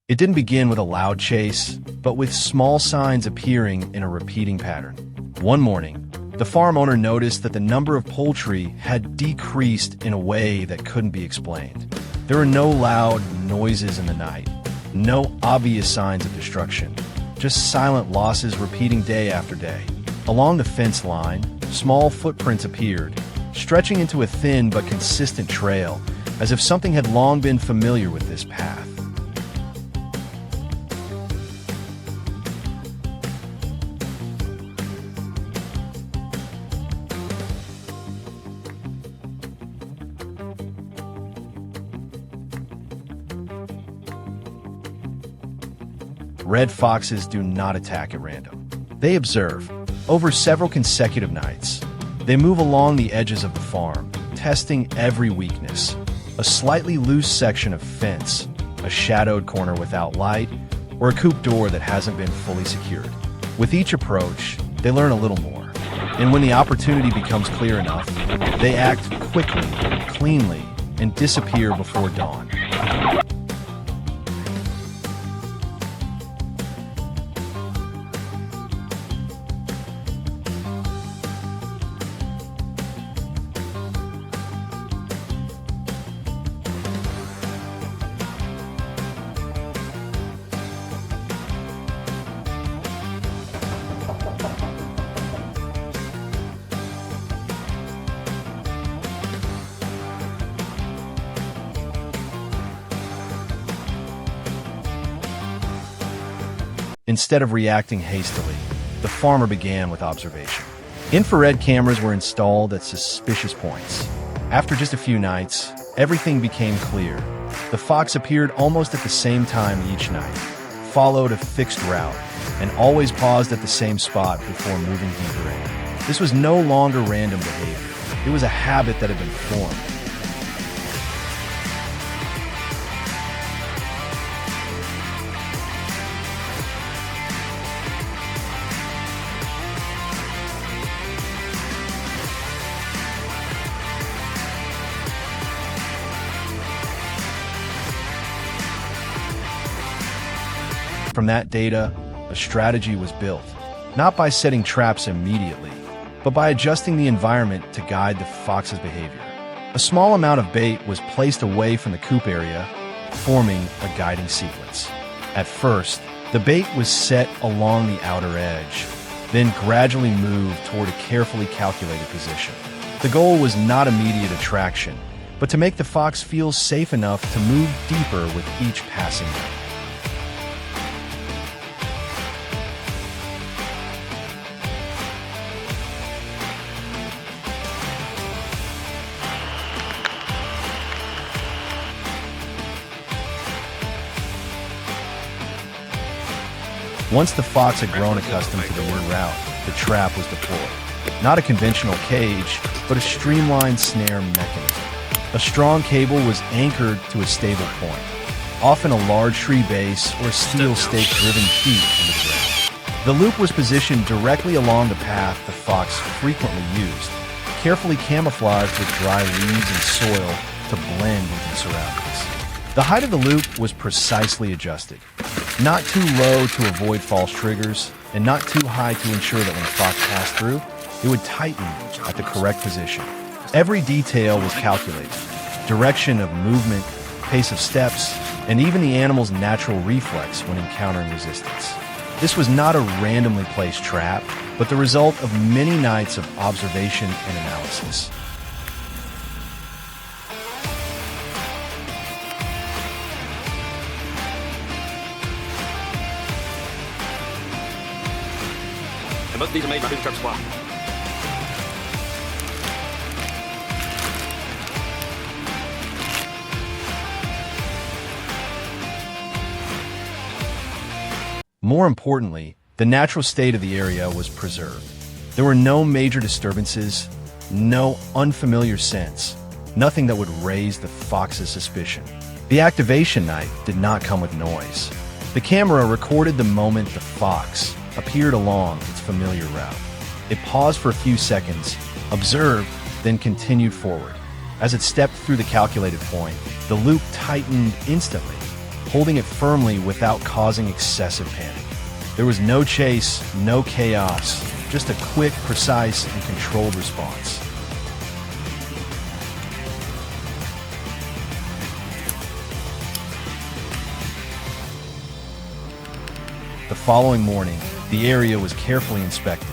It didn't begin with a loud chase, but with small signs appearing in a repeating pattern. One morning, the farm owner noticed that the number of poultry had decreased in a way that couldn't be explained. There were no loud noises in the night, no obvious signs of destruction, just silent losses repeating day after day. Along the fence line, small footprints appeared, stretching into a thin but consistent trail, as if something had long been familiar with this path. Red foxes do not attack at random. They observe. Over several consecutive nights, they move along the edges of the farm, testing every weakness. A slightly loose section of fence, a shadowed corner without light, or a coop door that hasn't been fully secured. With each approach, they learn a little more. And when the opportunity becomes clear enough, they act quickly, cleanly, and disappear before dawn. Instead of reacting hastily, the farmer began with observation. Infrared cameras were installed at suspicious points. After just a few nights, everything became clear. The fox appeared almost at the same time each night, followed a fixed route, and always paused at the same spot before moving deeper in. This was no longer random behavior. It was a habit that had been formed. From that data, a strategy was built, not by setting traps immediately, but by adjusting the environment to guide the fox's behavior. A small amount of bait was placed away from the coop area, forming a guiding sequence. At first, the bait was set along the outer edge, then gradually moved toward a carefully calculated position. The goal was not immediate attraction, but to make the fox feel safe enough to move deeper with each passing night. Once the fox had grown accustomed to the new route, the trap was deployed. Not a conventional cage, but a streamlined snare mechanism. A strong cable was anchored to a stable point, often a large tree base or a steel stake driven deep into the ground. The loop was positioned directly along the path the fox frequently used, carefully camouflaged with dry leaves and soil to blend into the surroundings. The height of the loop was precisely adjusted. Not too low to avoid false triggers, and not too high to ensure that when the fox passed through, it would tighten at the correct position. Every detail was calculated. Direction of movement, pace of steps, and even the animal's natural reflex when encountering resistance. This was not a randomly placed trap, but the result of many nights of observation and analysis. Most of these are made by Truck Supply. More importantly, the natural state of the area was preserved. There were no major disturbances, no unfamiliar scents, nothing that would raise the fox's suspicion. The activation night did not come with noise. The camera recorded the moment the fox appeared along its familiar route. It paused for a few seconds, observed, then continued forward. As it stepped through the calculated point, the loop tightened instantly. holding it firmly without causing excessive panic. There was no chase, no chaos, just a quick, precise, and controlled response. The following morning, the area was carefully inspected.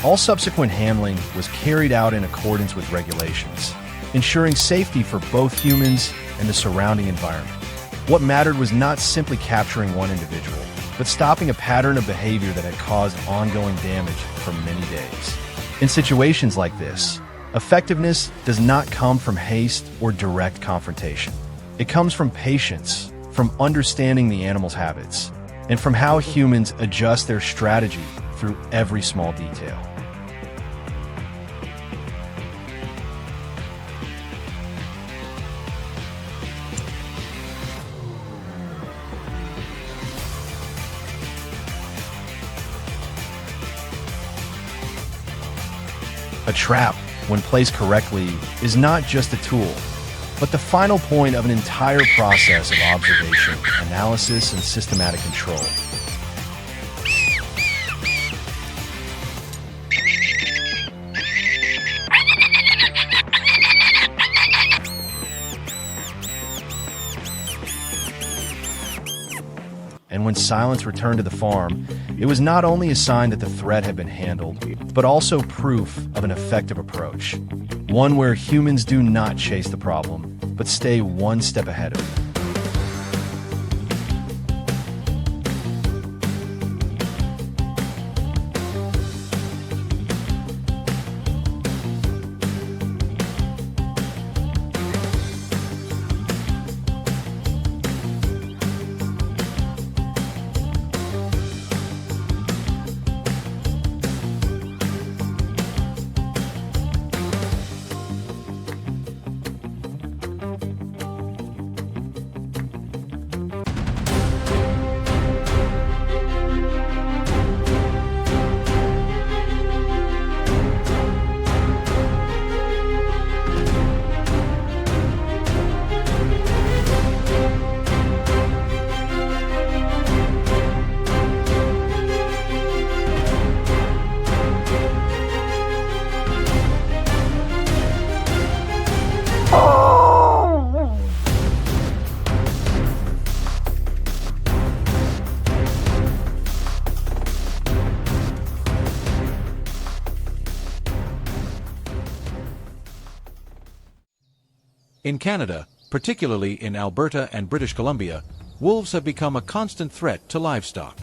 All subsequent handling was carried out in accordance with regulations, ensuring safety for both humans and the surrounding environment. What mattered was not simply capturing one individual, but stopping a pattern of behavior that had caused ongoing damage for many days. In situations like this, effectiveness does not come from haste or direct confrontation. It comes from patience, from understanding the animal's habits, and from how humans adjust their strategy through every small detail. A trap, when placed correctly, is not just a tool, but the final point of an entire process of observation, analysis, and systematic control. And when silence returned to the farm, it was not only a sign that the threat had been handled, but also proof of an effective approach. One where humans do not chase the problem, but stay one step ahead of it. In Canada, particularly in Alberta and British Columbia, wolves have become a constant threat to livestock.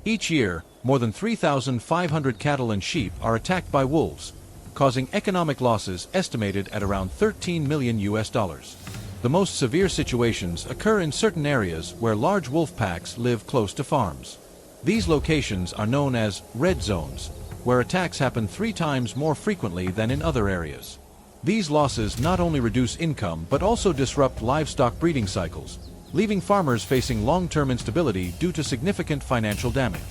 Each year, more than 3,500 cattle and sheep are attacked by wolves, causing economic losses estimated at around $13 million. The most severe situations occur in certain areas where large wolf packs live close to farms. These locations are known as red zones, where attacks happen 3 times more frequently than in other areas. These losses not only reduce income but also disrupt livestock breeding cycles, leaving farmers facing long-term instability due to significant financial damage.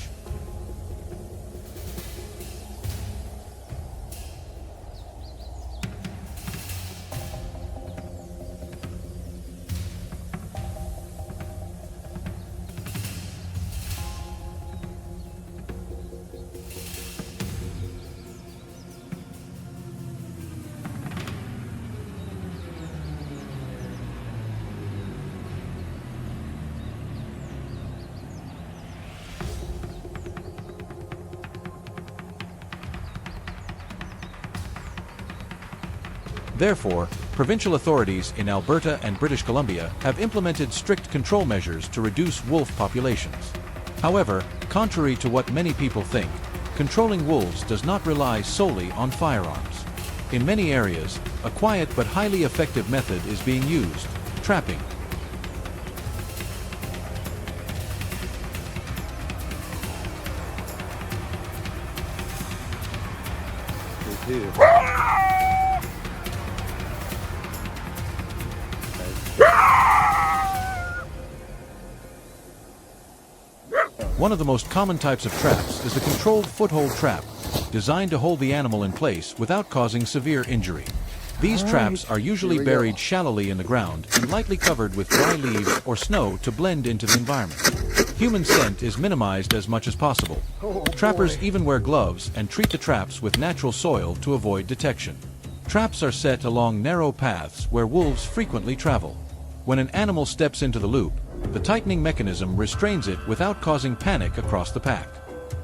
Therefore, provincial authorities in Alberta and British Columbia have implemented strict control measures to reduce wolf populations. However, contrary to what many people think, controlling wolves does not rely solely on firearms. In many areas, a quiet but highly effective method is being used: trapping. One of the most common types of traps is the controlled foothold trap, designed to hold the animal in place without causing severe injury. These traps are usually buried shallowly in the ground and lightly covered with dry leaves or snow to blend into the environment. Human scent is minimized as much as possible. Trappers even wear gloves and treat the traps with natural soil to avoid detection. Traps are set along narrow paths where wolves frequently travel. When an animal steps into the loop, the tightening mechanism restrains it without causing panic across the pack.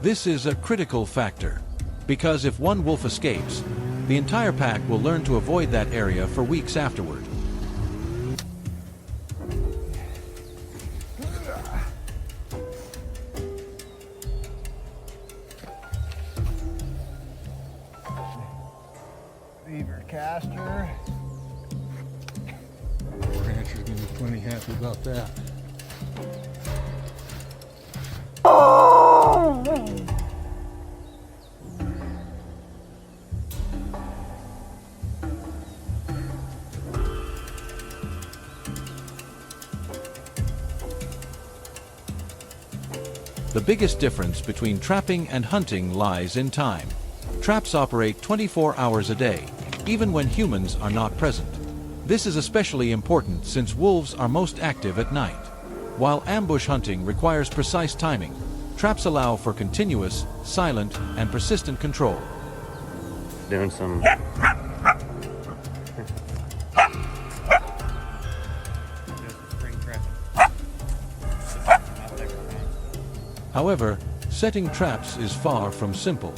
This is a critical factor, because if one wolf escapes, the entire pack will learn to avoid that area for weeks afterward. Beaver caster. Rancher's gonna be plenty happy about that. The biggest difference between trapping and hunting lies in time. Traps operate 24 hours a day, even when humans are not present. This is especially important since wolves are most active at night. While ambush hunting requires precise timing, traps allow for continuous, silent, and persistent control. Doing some. However, setting traps is far from simple.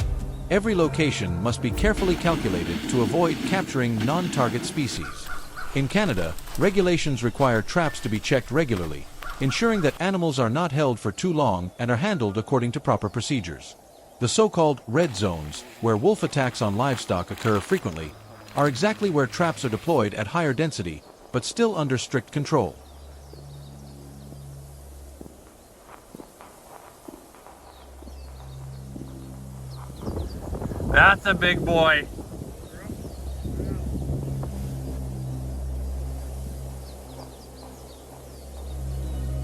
Every location must be carefully calculated to avoid capturing non-target species. In Canada, regulations require traps to be checked regularly, ensuring that animals are not held for too long and are handled according to proper procedures. The so-called red zones, where wolf attacks on livestock occur frequently, are exactly where traps are deployed at higher density, but still under strict control. That's a big boy.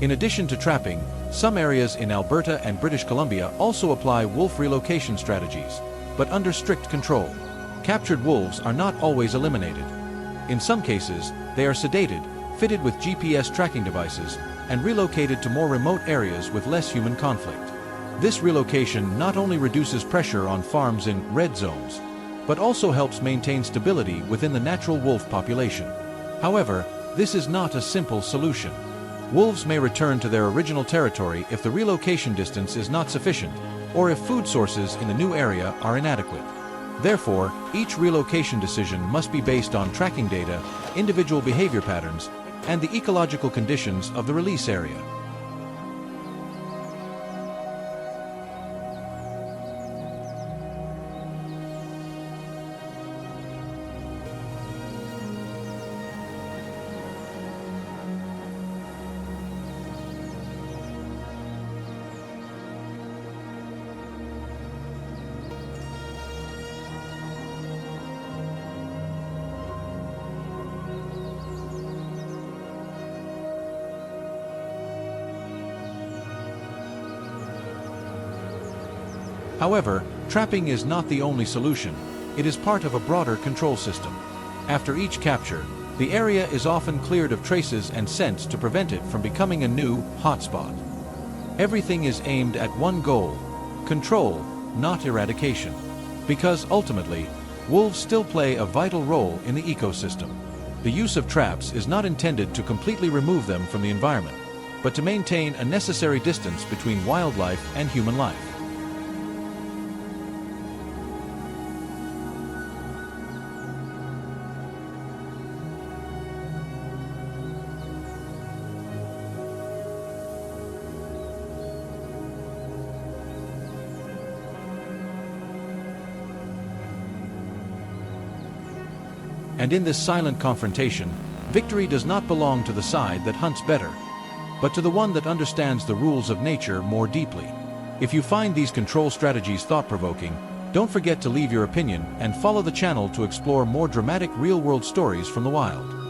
In addition to trapping, some areas in Alberta and British Columbia also apply wolf relocation strategies, but under strict control. Captured wolves are not always eliminated. In some cases, they are sedated, fitted with GPS tracking devices, and relocated to more remote areas with less human conflict. This relocation not only reduces pressure on farms in red zones, but also helps maintain stability within the natural wolf population. However, this is not a simple solution. Wolves may return to their original territory if the relocation distance is not sufficient, or if food sources in the new area are inadequate. Therefore, each relocation decision must be based on tracking data, individual behavior patterns, and the ecological conditions of the release area. However, trapping is not the only solution. It is part of a broader control system. After each capture, the area is often cleared of traces and scents to prevent it from becoming a new hotspot. Everything is aimed at one goal: control, not eradication. Because ultimately, wolves still play a vital role in the ecosystem. The use of traps is not intended to completely remove them from the environment, but to maintain a necessary distance between wildlife and human life. And in this silent confrontation, victory does not belong to the side that hunts better, but to the one that understands the rules of nature more deeply. If you find these control strategies thought-provoking, don't forget to leave your opinion and follow the channel to explore more dramatic real-world stories from the wild.